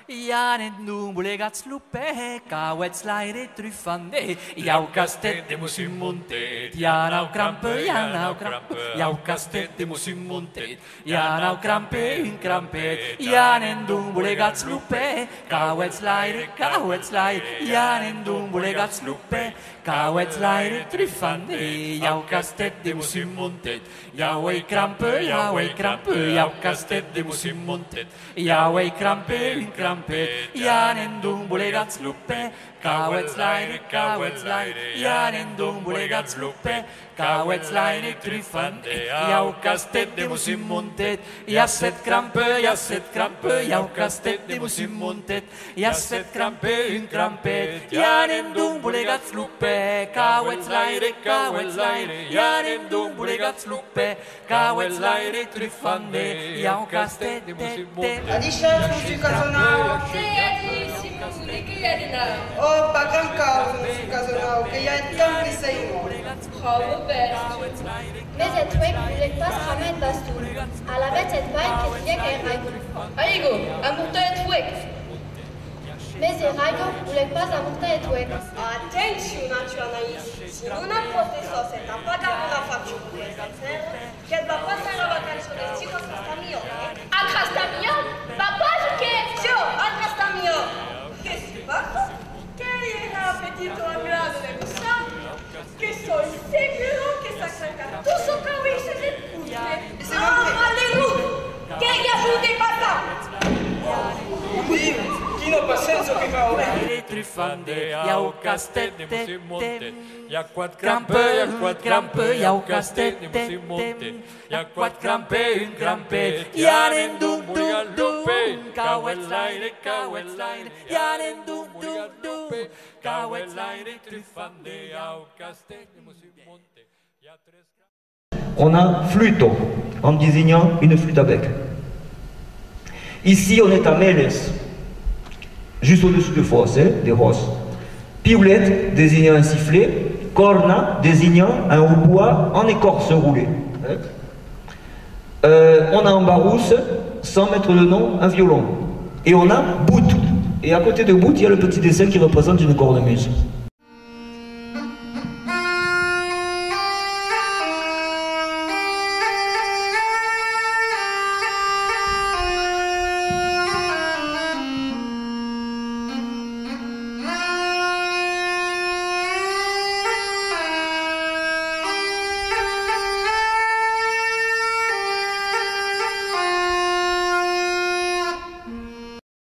Janet numbulegats lupe, kawets laire trufande, jau kastet de musimuntet, janau krampe, jau kastet de musimuntet, janau krampe, Janet numbulegats lupe, kawets laire, Janet numbulegats lupe, kawets laire trufande, jau kastet de musimuntet, jau krampe, jau kastet de musimuntet, jau krampe, Janen dumbulegats lupe, kawets laire, Janen dumbulegats lupe, kawets laire trufande, jau kastet de musimuntet, jasset krampe, jau kastet de musimuntet, jasset krampe, Janen dumbulegats lupe, kawets laire, Janen dumbulegats lupe, kawets laire trufande, jau kastet de musimuntet. Adisha, Casonau. Oh, pagam causa, Casonau, que ya es tan piseimo. Mais et twek bulek pas ramen bastou. A la vet et bain que tiek e raigo. Aigo, amurta et twek. Mais e raigo bulek pas amurta et twek. Attention, Anaïs. Si non a proceso se ta pagar una factura de esta terra, que va pasar la vacación de chicos hasta mío. Akrastamio? Papa, que? Yo, hasta mío. ¿Qué se pasa? Que era apetito a grado de gustar. Que soy seguro que saca todo su cabeza de putre. Ah, aleluya. Que ya ajude pasa. Chi non fa senso che fa ora? Trufande, jau kastet de musimuntet, krampe, jau kastet krampe, Janen dumbulegats lupe, kawets laire, Janen dumbulegats kawets laire trufande, jau kastet de musimuntet. On a flûte en désignant une flûte à bec. Ici, on est à Meles, juste au-dessus de Fosse, des Rosses. Pioulette, désignant un sifflet. Corna, désignant un hautbois en écorce roulée. On a en Barousse, sans mettre le nom, un violon. Et on a Bout. Et à côté de Bout, il y a le petit dessin qui représente une cornemuse.